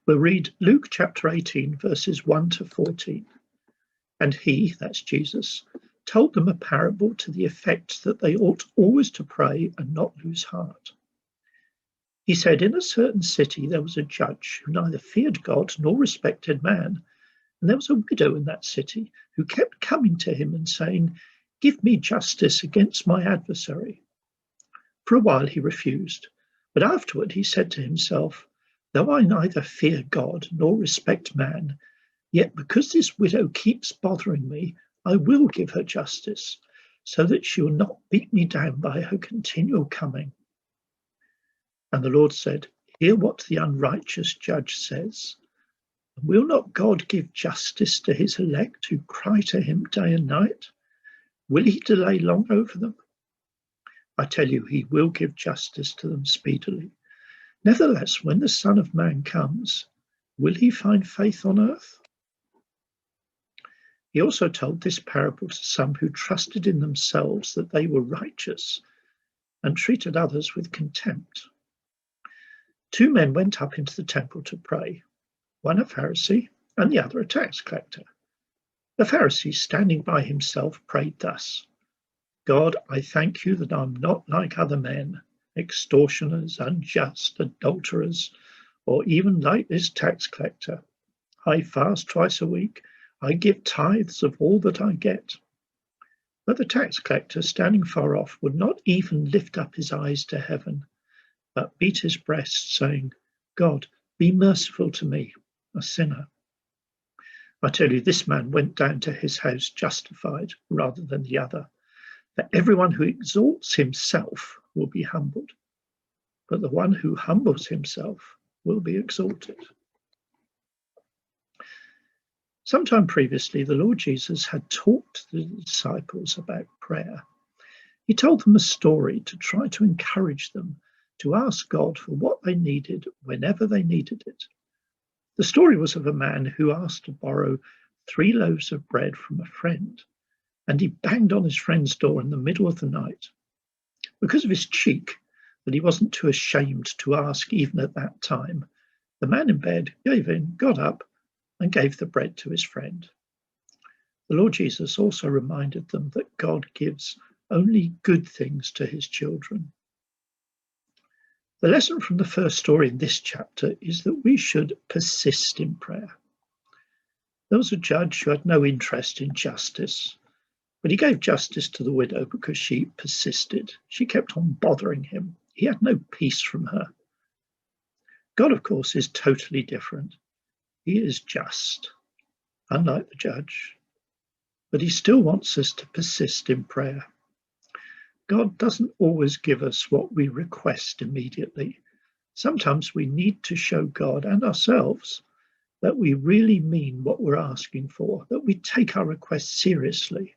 We'll read Luke chapter 18, verses 1 to 14. And he, that's Jesus, told them a parable to the effect that they ought always to pray and not lose heart. He said, in a certain city there was a judge who neither feared God nor respected man. And there was a widow in that city who kept coming to him and saying, "Give me justice against my adversary." For a while he refused, but afterward he said to himself, "Though I neither fear God nor respect man, yet because this widow keeps bothering me, I will give her justice, so that she will not beat me down by her continual coming." And the Lord said, "Hear what the unrighteous judge says. Will not God give justice to his elect who cry to him day and night? Will he delay long over them? I tell you, he will give justice to them speedily. Nevertheless, when the Son of Man comes, will he find faith on earth?" He also told this parable to some who trusted in themselves that they were righteous and treated others with contempt. 2 men went up into the temple to pray, one a Pharisee and the other a tax collector. The Pharisee, standing by himself, prayed thus: "God, I thank you that I'm not like other men, extortioners, unjust, adulterers, or even like this tax collector. I fast twice a week. I give tithes of all that I get." But the tax collector, standing far off, would not even lift up his eyes to heaven, but beat his breast, saying, "God, be merciful to me, a sinner." I tell you, this man went down to his house justified rather than the other. For everyone who exalts himself will be humbled, but the one who humbles himself will be exalted. Sometime previously, the Lord Jesus had talked to the disciples about prayer. He told them a story to try to encourage them to ask God for what they needed whenever they needed it. The story was of a man who asked to borrow 3 loaves of bread from a friend, and he banged on his friend's door in the middle of the night. Because of his cheek, that he wasn't too ashamed to ask even at that time, the man in bed gave in, got up, and gave the bread to his friend. The Lord Jesus also reminded them that God gives only good things to his children. The lesson from the first story in this chapter is that we should persist in prayer. There was a judge who had no interest in justice, but he gave justice to the widow because she persisted. She kept on bothering him. He had no peace from her. God, of course, is totally different. He is just, unlike the judge, but he still wants us to persist in prayer. God doesn't always give us what we request immediately. Sometimes we need to show God and ourselves that we really mean what we're asking for, that we take our requests seriously.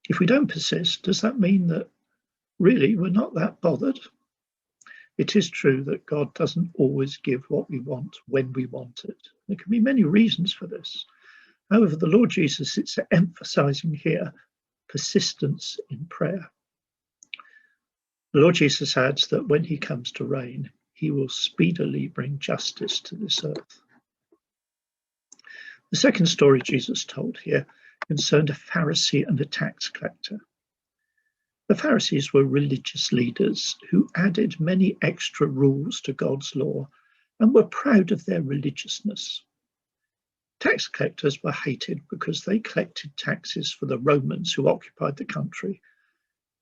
If we don't persist, does that mean that really we're not that bothered? It is true that God doesn't always give what we want when we want it. There can be many reasons for this. However, the Lord Jesus is emphasizing here persistence in prayer. The Lord Jesus adds that when he comes to reign, he will speedily bring justice to this earth. The second story Jesus told here concerned a Pharisee and a tax collector. The Pharisees were religious leaders who added many extra rules to God's law and were proud of their religiousness. Tax collectors were hated because they collected taxes for the Romans who occupied the country,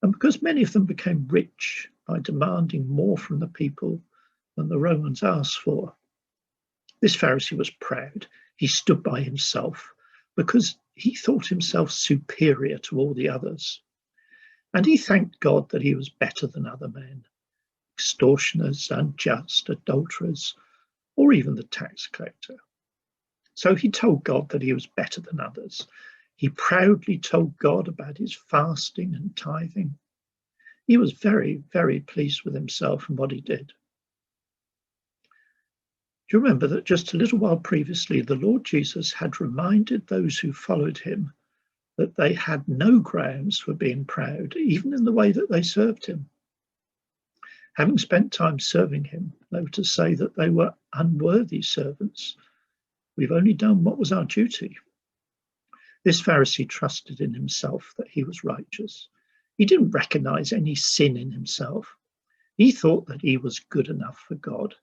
and because many of them became rich by demanding more from the people than the Romans asked for. This Pharisee was proud. He stood by himself because he thought himself superior to all the others. And he thanked God that he was better than other men, extortioners, unjust, adulterers, or even the tax collector. So he told God that he was better than others. He proudly told God about his fasting and tithing. He was very, very pleased with himself and what he did. Do you remember that just a little while previously, the Lord Jesus had reminded those who followed him that they had no grounds for being proud, even in the way that they served him. Having spent time serving him, they were to say that they were unworthy servants. We've only done what was our duty. This Pharisee trusted in himself that he was righteous. He didn't recognize any sin in himself. He thought that he was good enough for God,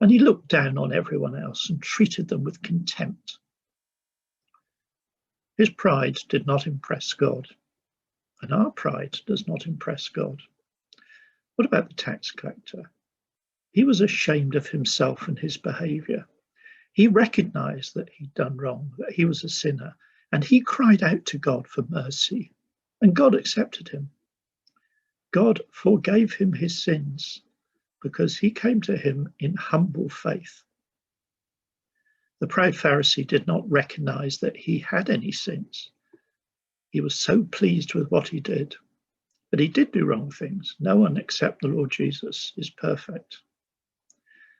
and he looked down on everyone else and treated them with contempt. His pride did not impress God, and our pride does not impress God. What about the tax collector? He was ashamed of himself and his behavior. He recognized that he'd done wrong, that he was a sinner, and he cried out to God for mercy, and God accepted him. God forgave him his sins because he came to him in humble faith. The proud Pharisee did not recognize that he had any sins. He was so pleased with what he did, but he did do wrong things. No one except the Lord Jesus is perfect.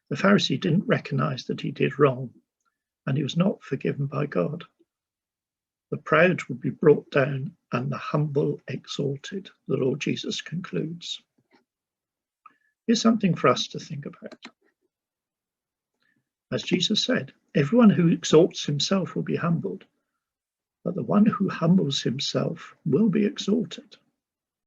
The Pharisee didn't recognize that he did wrong, and he was not forgiven by God. The proud will be brought down and the humble exalted, the Lord Jesus concludes. Here's something for us to think about. As Jesus said, everyone who exalts himself will be humbled, but the one who humbles himself will be exalted.